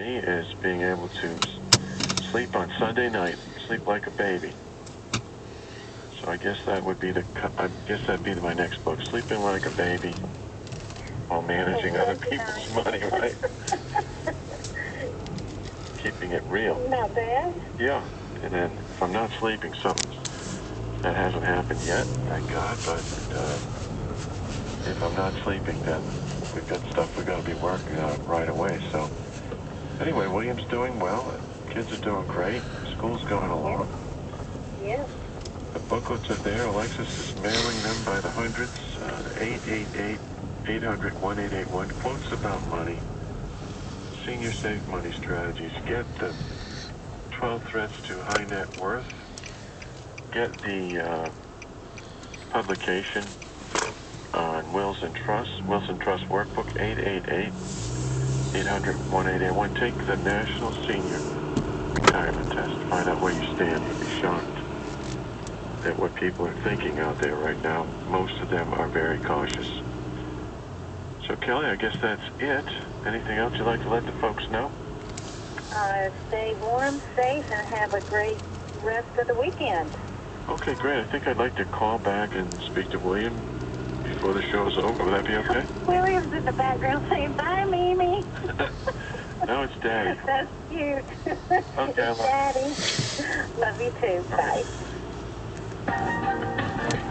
me is being able to sleep on Sunday night, sleep like a baby. So I guess that would be that'd be my next book, Sleeping Like a Baby while managing other people's money, right? Keeping it real. Not bad. Yeah, and then if I'm not sleeping, something that hasn't happened yet, thank God, but if I'm not sleeping, then we've got stuff we've got to be working on right away. So anyway, William's doing well. Kids are doing great. School's going along. Yeah. The booklets are there. Alexis is mailing them by the hundreds. 888-800-1881. Quotes about money. Senior Safe Money Strategies. Get the 12 Threats to High Net Worth. Get the publication on Wills and Trust. Wills and Trust Workbook. 888-800-1881. Take the National Senior Retirement Test. Find out where you stand. You'll be shocked at what people are thinking out there right now. Most of them are very cautious. So Kelly, I guess that's it. Anything else you'd like to let the folks know? Stay warm, safe, and have a great rest of the weekend. Okay, great. I think I'd like to call back and speak to William before the show's over. Would that be okay? William's in the background saying, "Bye, Mimi." No, it's Daddy. That's cute. Okay, I love Daddy. Love you too. Bye.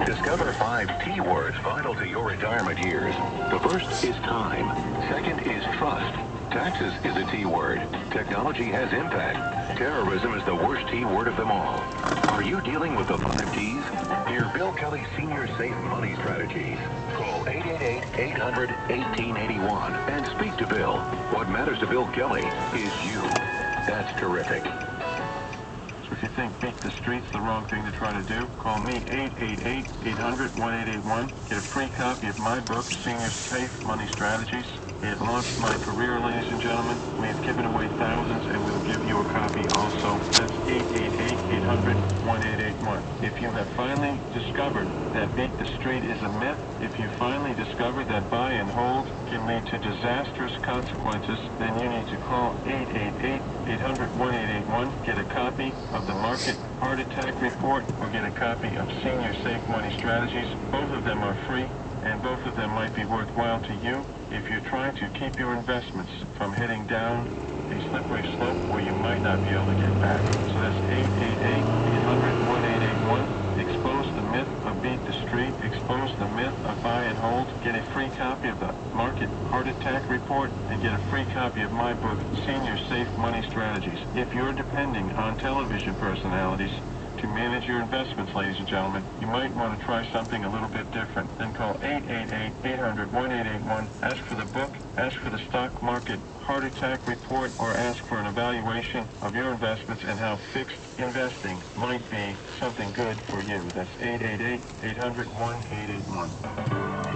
Discover 5 T words vital to your retirement years. The first is time. Second is trust. Taxes is a T word. Technology has impact. Terrorism is the worst T word of them all. Are you dealing with the 5 T's? Hear Bill Kelly's Senior Safe Money Strategies. Call 888-800-1881 and speak to Bill. What matters to Bill Kelly is you. That's terrific. So if you think beat the street's the wrong thing to try to do, call me 888-800-1881. Get a free copy of my book, Senior Safe Money Strategies. It launched my career, ladies and gentlemen. We've given away thousands, and we'll give you a copy also. That's 888-800-1881. If you have finally discovered that beat the street is a myth, if you finally discovered that buy and hold can lead to disastrous consequences, then you need to call 888-800-1881. Get a copy of the Market Heart Attack Report, or get a copy of Senior Safe Money Strategies. Both of them are free, and both of them might be worthwhile to you if you're trying to keep your investments from heading down a slippery slope where you might not be able to get back. So that's 888-800-1881. Expose the myth of beat the street. Expose the myth of buy and hold. Get a free copy of the Market Heart Attack Report, and get a free copy of my book, Senior Safe Money Strategies. If you're depending on television personalities to manage your investments, ladies and gentlemen, you might want to try something a little bit different. Then call 888-800-1881. Ask for the book, ask for the Stock Market Heart Attack Report, or ask for an evaluation of your investments and how fixed investing might be something good for you. That's 888-800-1881.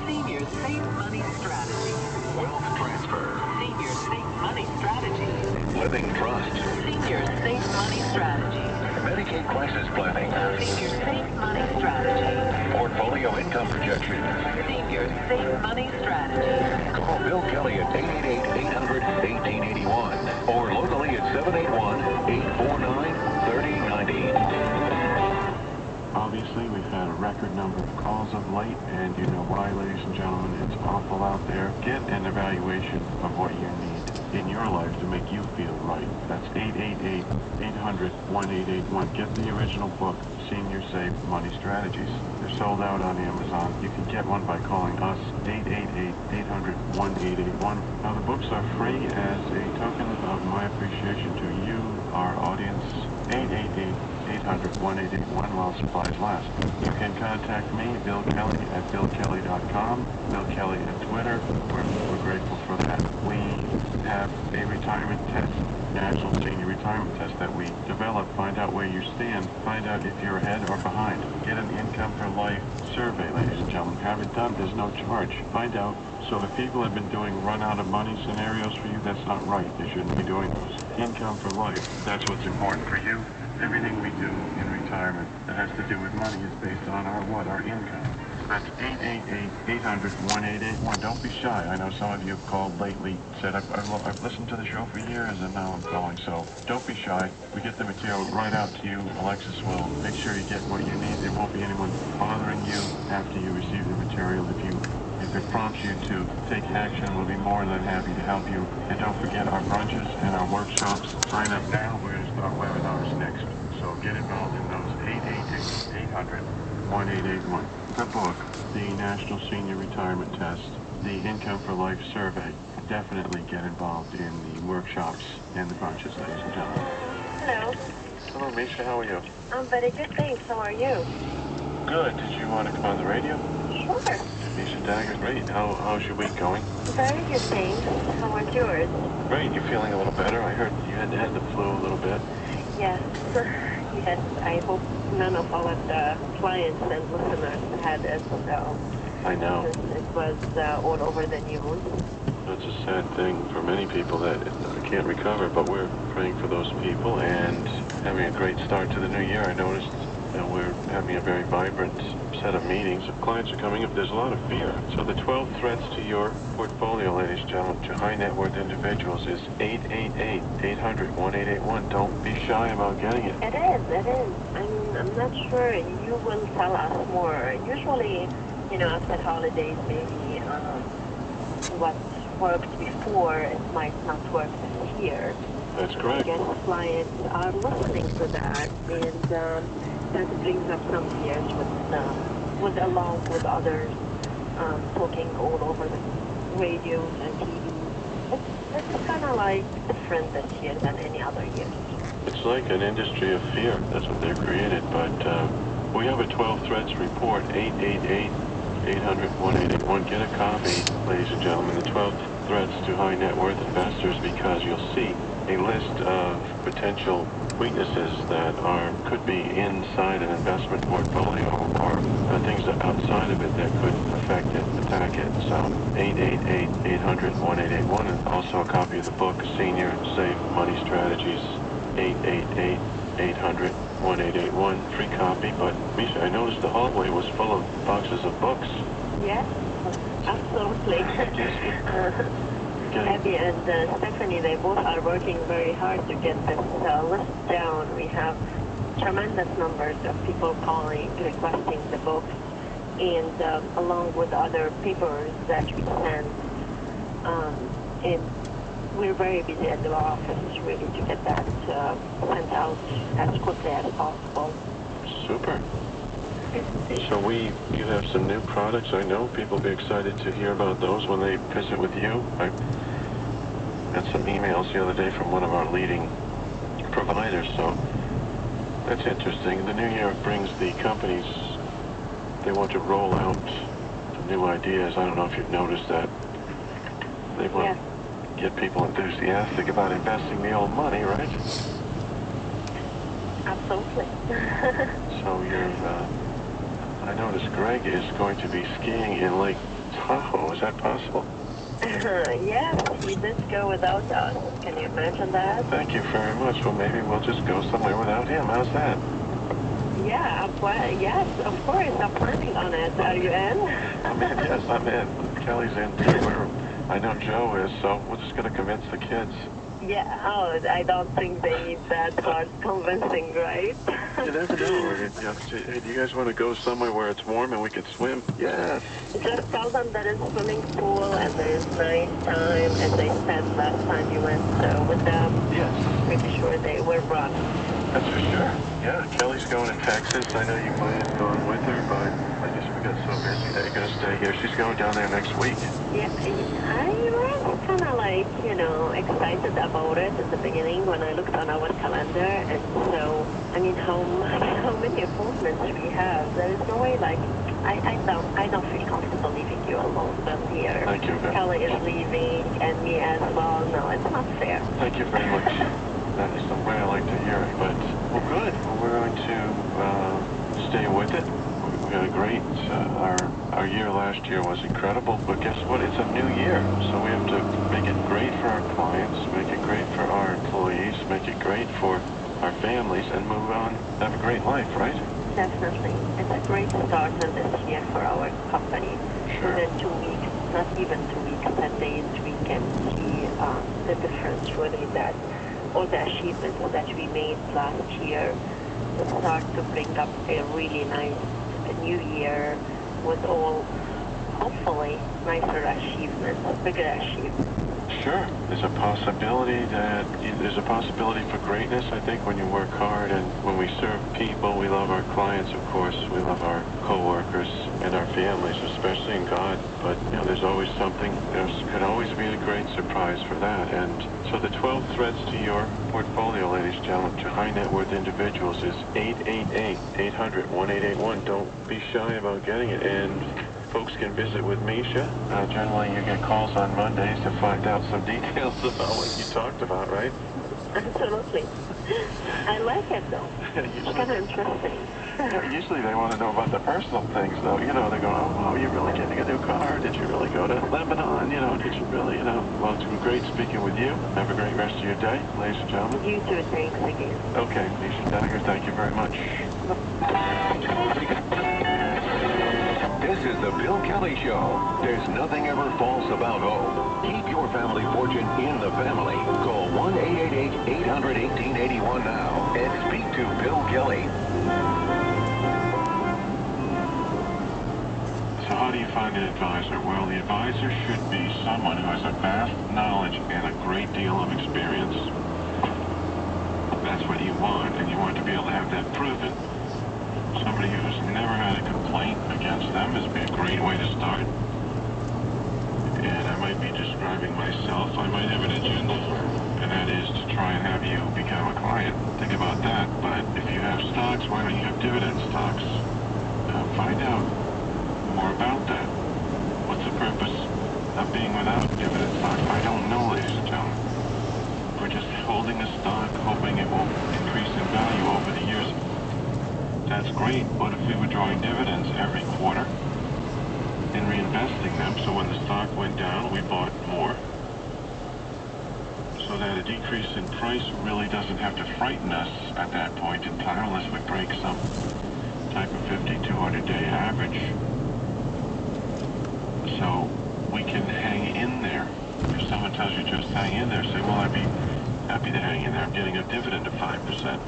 Senior Safe Money Strategy. Wealth transfer. Senior Safe Money Strategy. Living trust. Senior Safe Money Strategy. Medicaid crisis planning. Senior Safe Money Strategy. Portfolio income projections. Senior Safe Money Strategy. Call Bill Kelly at 888-800-1881 or locally at 781-849-3090. Obviously, we've had a record number of calls of late, and you know why, ladies and gentlemen. It's awful out there. Get an evaluation of what you need in your life to make you feel right. That's 888-800-1881. Get the original book, Senior Safe Money Strategies. They're sold out on Amazon. You can get one by calling us, 888-800-1881. Now, the books are free as a token of my appreciation to you, our audience. 888-800-1881 while supplies last. You can contact me, Bill Kelly, at BillKelly.com. Bill Kelly at Twitter. We're grateful for that. We have a retirement test, National Senior Retirement Test that we develop. Find out where you stand. Find out if you're ahead or behind. Get an income for life survey, ladies and gentlemen. Have it done. There's no charge. Find out. So if people have been doing run out of money scenarios for you, that's not right. They shouldn't be doing those. Income for life. That's what's important for you. Everything we do in retirement that has to do with money is based on our what? Our income. That's 888-800-1881. Don't be shy. I know some of you have called lately, said, I've listened to the show for years and now I'm calling. So don't be shy. We get the material right out to you. Alexis will make sure you get what you need. There won't be anyone bothering you after you receive the material. If it prompts you to take action, we'll be more than happy to help you. And don't forget our brunches and our workshops. Sign up now. We're going to start webinars next. So get involved in those. 888-800-1881. The book, the National Senior Retirement Test, the Income for Life Survey. Definitely get involved in the workshops and the brunches, ladies and gentlemen. Hello. Hello, Misha. How are you? I'm very good, thanks. How are you? Good. Did you want to come on the radio? Sure. Misha Dagger, great. How's your week going? Very good, thanks. How are yours? Great. You're feeling a little better? I heard you had the flu a little bit. Yes. Yes, I hope none of our clients and listeners had it. So I know. it was all over the news. It's a sad thing for many people that can't recover, but we're praying for those people and having a great start to the new year. I noticed that we're having a very vibrant set of meetings. Clients are coming up. There's a lot of fear. So the 12 threats to your portfolio, ladies and gentlemen, to high net worth individuals is 888-800-1881. Don't be shy about getting it. It is. I'm not sure. You will tell us more. Usually, after holidays, maybe what worked before, it might not work this year. That's correct. I guess clients are listening to that, and that brings up some fears with along with others talking all over the radios and TV. It's kind of like different this year than any other year. It's like an industry of fear. That's what they've created. But we have a 12 threats report, 888-800-1881. Get a copy, ladies and gentlemen, the 12 threats to high net worth investors, because you'll see a list of potential weaknesses that could be inside an investment portfolio or things that outside of it that could affect it, attack it. So 888-800-1881, and also a copy of the book, Senior Safe Money Strategies, 888-800-1881, free copy. But Misha, I noticed the hallway was full of boxes of books. Yes, absolutely. Abby and Stephanie, they both are working very hard to get this list down. We have tremendous numbers of people calling, requesting the books, and along with other papers that we send. And we're very busy at the office, really, to get that sent out as quickly as possible. Super. So you have some new products. I know people will be excited to hear about those when they visit with you. I got some emails the other day from one of our leading providers, so that's interesting. The new year brings the companies, they want to roll out some new ideas. I don't know if you've noticed that. They want to get people enthusiastic about investing the old money, right? Absolutely. So I noticed Greg is going to be skiing in Lake Tahoe. Is that possible? Yes, he did go without us. Can you imagine that? Thank you very much. Well, maybe we'll just go somewhere without him. How's that? Yeah, yes, of course. I'm planning on it. Are you in? I'm in. Yes, I'm in. Kelly's in too. I know Joe is, so we're just going to convince the kids. Yeah, I don't think they need that hard convincing, right? You never know. Hey, do you guys want to go somewhere where it's warm and we can swim? Yes. Just tell them that it's swimming pool and there's nice time, as they said last time you went with them. Yes. Pretty sure they will run. That's for sure. Yeah, Kelly's going to Texas. I know you might have gone with her, but I guess we got so busy that you're going to stay here. She's going down there next week. Yeah, I was kind of like, excited about it at the beginning when I looked on our calendar. And so, I mean, how many appointments we have. There is no way, like, I don't feel comfortable leaving you alone down here. Thank you. Kelly is leaving, and me as well. No, it's not fair. Thank you very much. That is the way I like to hear it. But, well, good. We're going to stay with it. We had a great, our year last year was incredible. But guess what? It's a new year. So we have to make it great for our clients, make it great for our employees, make it great for our families, and move on, have a great life, right? Definitely. It's a great start on this year for our company. Sure. Within 2 weeks, not even 2 weeks, 10 days, we can see the difference really that all the achievements that we made last year will start to bring up a really nice new year with all, hopefully, nicer achievements, bigger achievements. Sure. There's a possibility for greatness, I think, when you work hard and when we serve people. We love our clients, of course. We love our co-workers and our families, especially in God. But, there's always something. There could always be a great surprise for that. And so the 12 threads to your portfolio, ladies and gentlemen, to high net worth individuals is 888-800-1881. Don't be shy about getting it. And folks can visit with Misha. Generally, you get calls on Mondays to find out some details about what you talked about, right? Absolutely. I like it, though. It's kind of interesting. Usually they want to know about the personal things, though. They go, oh, you're really getting a new car? Did you really go to Lebanon? Did you really, Well, it's been great speaking with you. Have a great rest of your day, ladies and gentlemen. You too. Thanks again. Okay, Misha Dagger, thank you very much. This is the Bill Kelly Show. There's nothing ever false about home. Keep your family fortune in the family. Call 1-888-800-1881 now and speak to Bill Kelly. So how do you find an advisor? Well, the advisor should be someone who has a vast knowledge and a great deal of experience. That's what you want, and you want to be able to have that proven. Somebody who's never had a complaint against them is a great way to start. And I might be describing myself. I might have an agenda, and that is to try and have you become a client. Think about that. But if you have stocks, why don't you have dividend stocks? Find out more about that. What's the purpose of being without dividend stocks? I don't know, ladies and gentlemen. We're just holding a stock, hoping it will increase in value over the years. That's great. What if we were drawing dividends every quarter and reinvesting them, so when the stock went down, we bought more, so that a decrease in price really doesn't have to frighten us at that point in time unless we break some type of 50, 200-day average. So we can hang in there. If someone tells you just hang in there, say, well, I'd be happy to hang in there. I'm getting a dividend of 5%.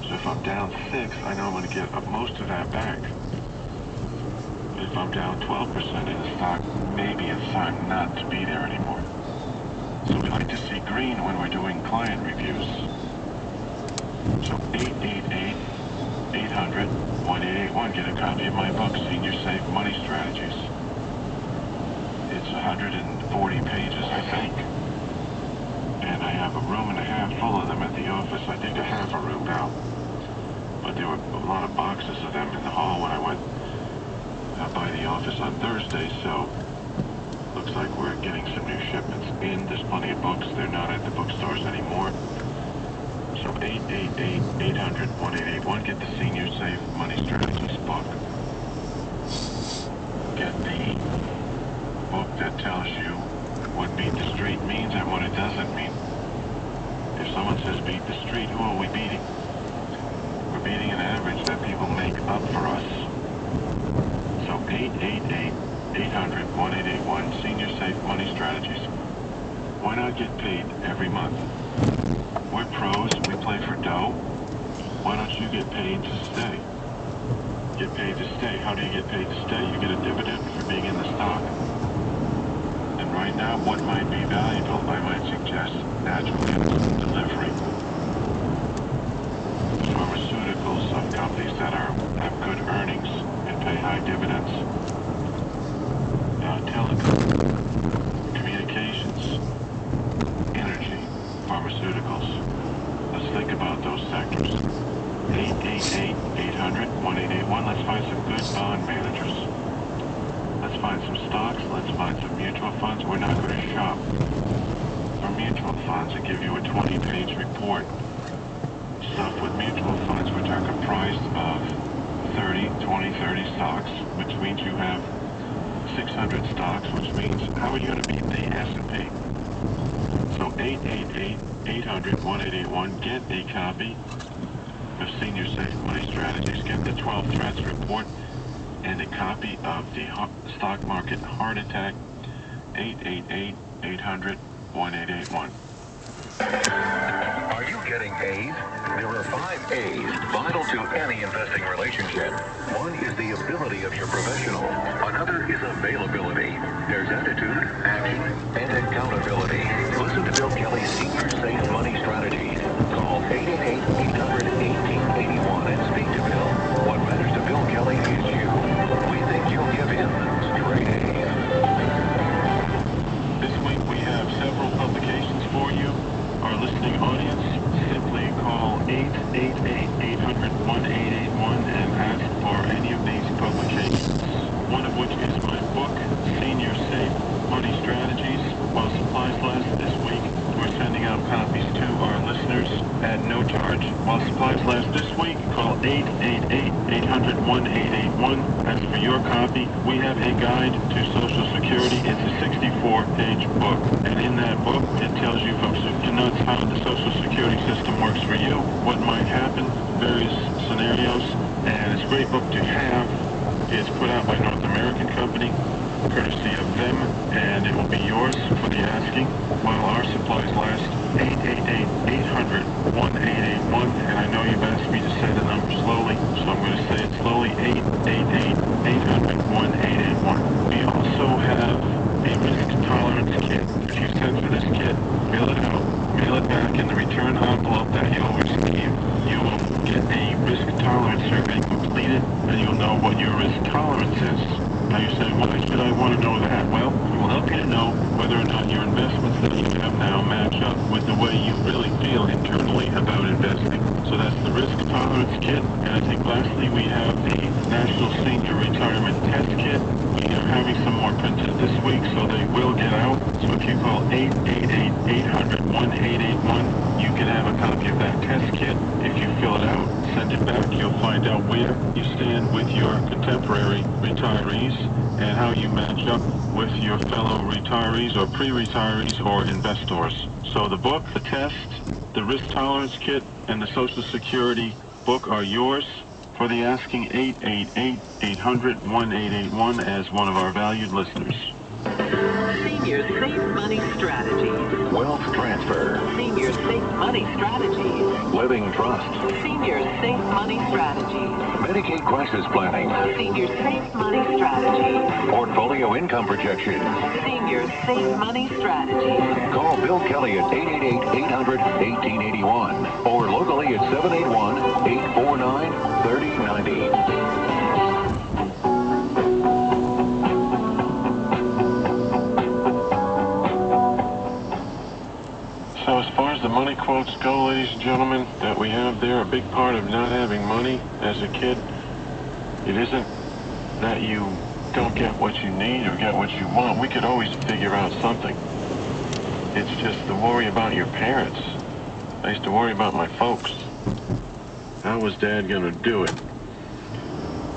So if I'm down 6, I know I'm going to get most of that back. If I'm down 12% in the stock, maybe it's time not to be there anymore. So we like to see green when we're doing client reviews. So 888-800-1881. Get a copy of my book, Senior Safe Money Strategies. It's 140 pages, I think. And I have a room and a half full of them at the office. I think a half a room now. But there were a lot of boxes of them in the hall when I went by the office on Thursday, so looks like we're getting some new shipments in. There's plenty of books. They're not at the bookstores anymore. So 888-800-1881. Get the Senior Safe Money Strategies book. Get the book that tells you what beat the street means and what it doesn't mean. If someone says beat the street, who are we beating? We're beating an average that people make up for us. So 888-800-1881, Senior Safe Money Strategies. Why not get paid every month? We're pros, we play for dough. Why don't you get paid to stay? Get paid to stay. How do you get paid to stay? You get a dividend for being in the stock. And right now, what might be valuable? I might suggest natural gas delivery. Pharmaceuticals of companies that have good earnings and pay high dividends. Telecom, communications, energy, pharmaceuticals. Let's think about those sectors. 888-800-1881. Let's find some good bond managers. Let's find some stocks. Let's find some mutual funds. We're not going to shop for mutual funds and give you a 20-page report. Stuff with mutual funds, which are comprised of 30 stocks, which means you have 600 stocks, which means how are you going to beat the S&P? So 888-800-1881. Get a copy of Senior Safe Money Strategies. Get the 12 Threats Report and a copy of the Stock Market Heart Attack, 888-800-1881. Are you getting A's? There are 5 A's vital to any investing relationship. One is the ability of your professional. Another is availability. There's attitude, action, and accountability. Listen to Bill Kelly's Senior Safe Money Strategies. Call 888-800-1881 and speak to Bill. What matters to Bill Kelly is you. We think you'll give him straight A's. This week we have several publications for you. Our listening audience, simply call 888-800-1881 and ask for any of these publications. One of which is my book, Senior Safe Money Strategies. While supplies last this week, we're sending out copies to our listeners at no charge. While supplies last this week, call 888-800-1881. Ask for your copy. We have a guide to Social Security. It's a 64-page book. And in that book, it tells you from soup to nuts how the Social Security system works for you, what might happen, various scenarios. And it's a great book to have. It's put out by North American Company, courtesy of them, and it will be yours for the asking while our supplies last. 888-800-1881, and I know you've asked me to say the number slowly, so I'm going to say it slowly. 888-800-1881. We also have a risk tolerance kit. If you send for this kit, mail it out, mail it back in the return envelope that you'll receive. You will get a risk tolerance survey completed, and you'll know what your risk tolerance is. Now you say, why should I want to know that? Well, it will help you to know whether or not your investments that you have now match up with the way you really feel internally about investing. So that's the risk tolerance kit. And I think lastly we have the National Senior Retirement Test Kit. We are having some more printed this week, so they will get out. So if you call 888-800-1881, you can have a copy of that test kit. If you fill it out, send it back, you'll find out where you stand with your contemporary retirees and how you match up with your fellow retirees or pre-retirees or investors. So the book, the test, the risk tolerance kit, and the Social Security book are yours for the asking. 888-800-1881 as one of our valued listeners. Senior Safe Money Strategies. Wealth transfer. Senior Safe Money Strategies. Living trust. Senior Safe Money Strategies. Medicaid crisis planning. Senior Safe Money Strategies. Portfolio income projection. Senior Safe Money Strategies. Call Bill Kelly at 888-800-1881 or locally at 781-849-3090. So as far as the money quotes go, ladies and gentlemen, that we have there, a big part of not having money as a kid, it isn't that you don't get what you need or get what you want. We could always figure out something. It's just the worry about your parents. I used to worry about my folks. How was Dad going to do it?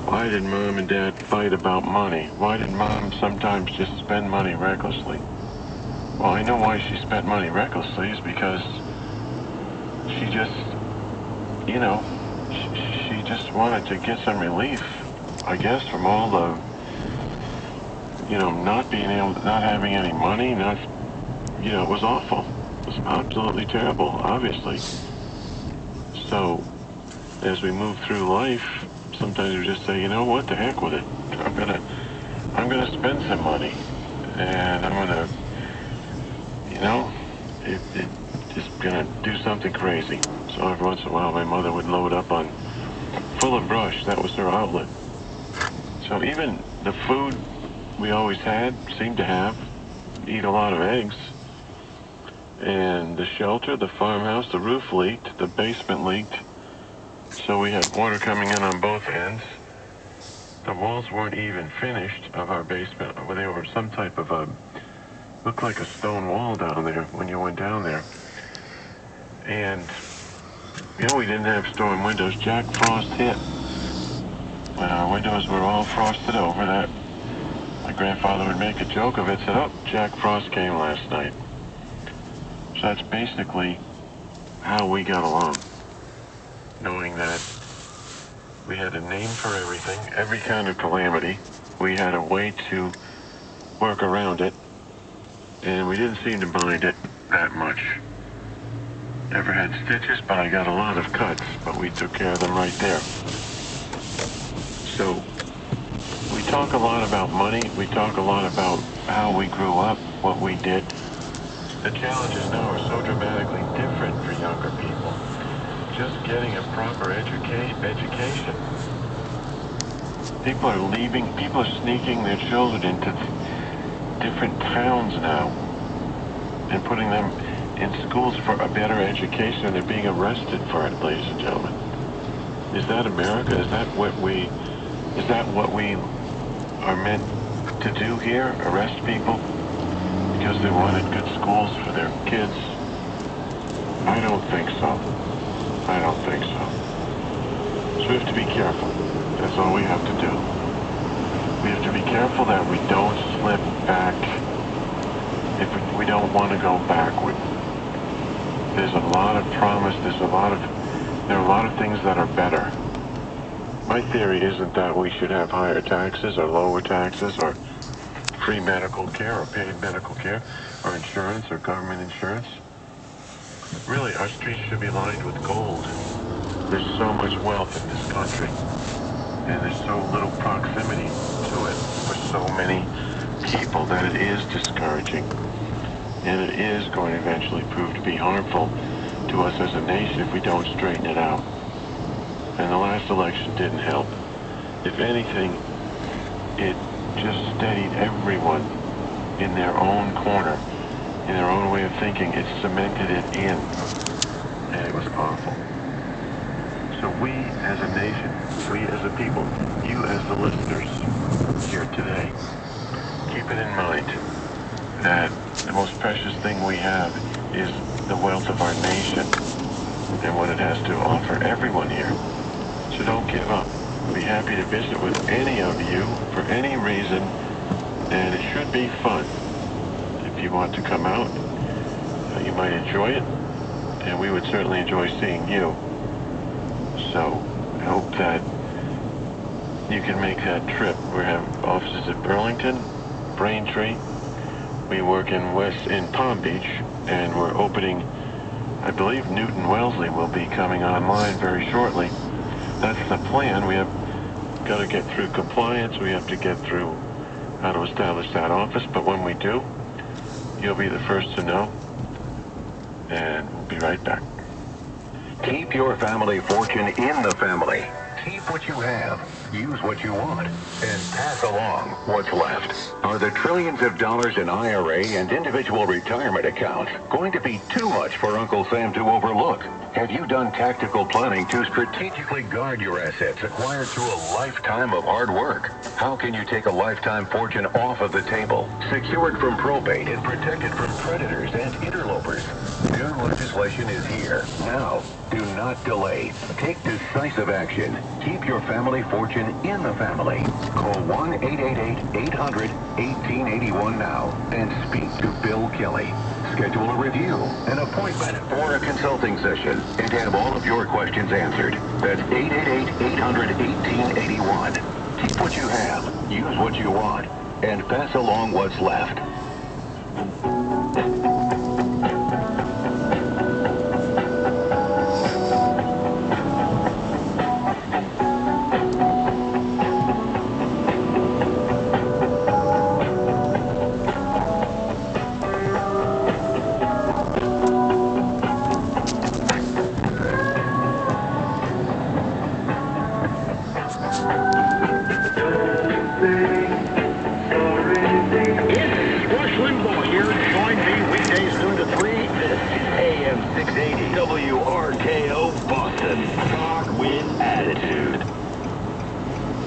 Why did Mom and Dad fight about money? Why did Mom sometimes just spend money recklessly? Well, I know why she spent money recklessly is because she just, you know, she just wanted to get some relief, I guess, from all the, you know, not having any money, it was awful. It was absolutely terrible, obviously. So, as we move through life, sometimes we just say, you know what, the heck with it. I'm gonna spend some money, and I'm gonna, it's just gonna do something crazy. So every once in a while, my mother would load up on full of brush. That was her outlet. So even the food we always seemed to have, eat a lot of eggs, and the shelter, the farmhouse, the roof leaked, the basement leaked. So we had water coming in on both ends. The walls weren't even finished of our basement. They were some type of looked like a stone wall down there when you went down there. And, we didn't have storm windows. Jack Frost hit. When our windows were all frosted over, that my grandfather would make a joke of it, said, oh, Jack Frost came last night. So that's basically how we got along. knowing that we had a name for everything, every kind of calamity. We had a way to work around it, and we didn't seem to mind it that much. Never had stitches, but I got a lot of cuts, but we took care of them right there. So, we talk a lot about money, we talk a lot about how we grew up, what we did. The challenges now are so dramatically different for younger people. Just getting a proper education. People are leaving, people are sneaking their children into different towns now and putting them in schools for a better education, and they're being arrested for it, ladies and gentlemen. Is that America? Is that what we are meant to do here? Arrest people because they wanted good schools for their kids? I don't think so. I don't think so. So we have to be careful. That's all we have to do. We have to be careful that we don't slip back if we don't want to go backward. There's a lot of promise, there are a lot of things that are better. My theory isn't that we should have higher taxes or lower taxes or free medical care or paid medical care or insurance or government insurance. Really, our streets should be lined with gold. There's so much wealth in this country, and there's so little proximity to it for so many people that it is discouraging. And it is going to eventually prove to be harmful to us as a nation if we don't straighten it out. And the last election didn't help. If anything, it just steadied everyone in their own corner, in their own way of thinking. It cemented it in, and it was awful. So we as a nation, we as a people, you as the listeners here today, keep it in mind that the most precious thing we have is the wealth of our nation and what it has to offer everyone here. So don't give up. Be happy to visit with any of you for any reason, and it should be fun. If you want to come out, you might enjoy it, and we would certainly enjoy seeing you. So I hope that you can make that trip. We have offices at Burlington, Braintree. We work in Palm Beach, and we're opening, I believe Newton Wellesley will be coming online very shortly. That's the plan. We have got to get through compliance. We have to get through how to establish that office. But when we do, you'll be the first to know. And we'll be right back. Keep your family fortune in the family. Keep what you have, use what you want, and pass along what's left. Are the trillions of dollars in IRA and individual retirement accounts going to be too much for Uncle Sam to overlook? Have you done tactical planning to strategically guard your assets acquired through a lifetime of hard work? How can you take a lifetime fortune off of the table, secured from probate and protected from predators and interlopers? New legislation is here. Now, do not delay. Take decisive action. Keep your family fortune in the family. Call 1-888-800-1881 now and speak to Bill Kelly. Schedule a review, an appointment, or a consulting session, and have all of your questions answered. That's 888-800-1881. Keep what you have, use what you want, and pass along what's left.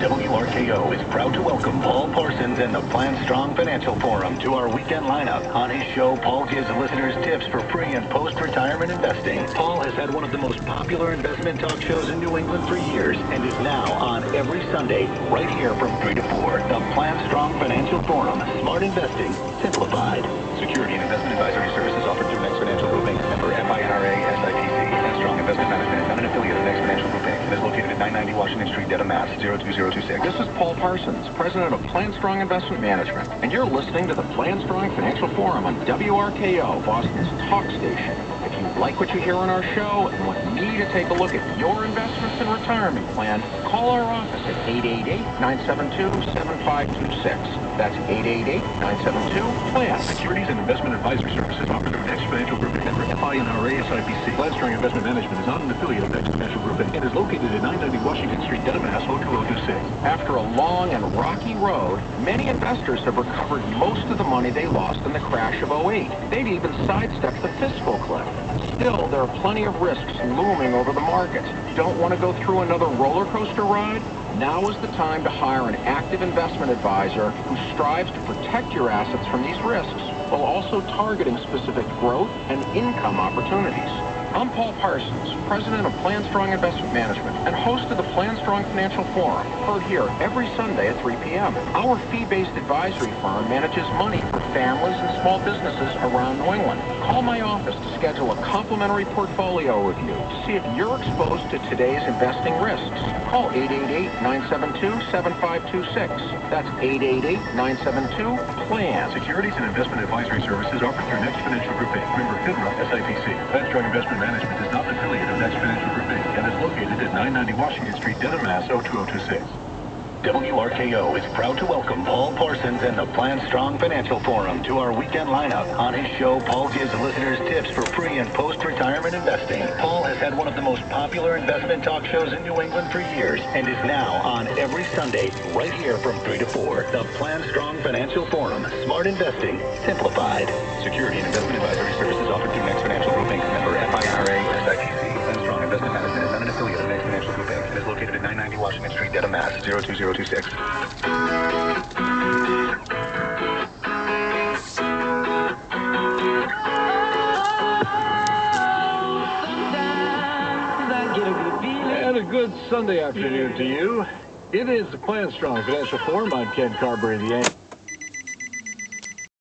WRKO is proud to welcome Paul Parsons and the Plan Strong Financial Forum to our weekend lineup. On his show, Paul gives listeners tips for pre- and post-retirement investing. Paul has had one of the most popular investment talk shows in New England for years and is now on every Sunday right here from 3 to 4. The Plan Strong Financial Forum. Smart investing simplified. Security and investment advisory services offered through Next Financial Group, Inc. Member FINRA, SIPC. Plan Strong Investment Management is not an affiliate of Next Financial Mass, 02026. This is Paul Parsons, president of Plan Strong Investment Management, and you're listening to the Plan Strong Financial Forum on WRKO, Boston's talk station. If you like what you hear on our show and want me to take a look at your investments and retirement plan, call our office at 888-972-7526. That's 888-972-PLAN. Securities and investment advisory services offered through Next Financial Group, member FINRA SIPC. Plan Strong Investment Management is not an affiliate of Next Financial Group and is located at 990 Washington Street, Dedham, Mass. 02026. After a long and rocky road, many investors have recovered most of the money they lost in the crash of '08. They've even sidestepped the fiscal cliff. Still, there are plenty of risks looming over the markets. Don't want to go through another roller coaster ride? Now is the time to hire an active investment advisor who strives to protect your assets from these risks while also targeting specific growth and income opportunities. I'm Paul Parsons, president of Plan Strong Investment Management and host of the Plan Strong Financial Forum, heard here every Sunday at 3 p.m. Our fee-based advisory firm manages money for families and small businesses around New England. Call my office to schedule a complimentary portfolio review to see if you're exposed to today's investing risks. Call 888-972-7526. That's 888-972-PLAN. Securities and investment advisory services offered through Next Financial Group, Inc., member FINRA SIPC. Plan Strong Investment Management is not an affiliate of Next Financial Group, Inc. and is located at 990 Washington Street, Dedham, Mass. 02026. WRKO is proud to welcome Paul Parsons and the Plan Strong Financial Forum to our weekend lineup. On his show, Paul gives listeners tips for pre- and post-retirement investing. Paul has had one of the most popular investment talk shows in New England for years and is now on every Sunday right here from 3 to 4. The Plan Strong Financial Forum. Smart investing simplified. Security and investment advisory services offered through Next Financial Group, Inc., member FINRA SIPC. Plan Strong Investment Management is not an affiliate of Next Financial Group, Inc. and is located at 990 Washington Street, Dedham, Mass. 02026. And a good Sunday afternoon to you. It is the Plan Strong Financial Forum. I'm Ken Carberry, the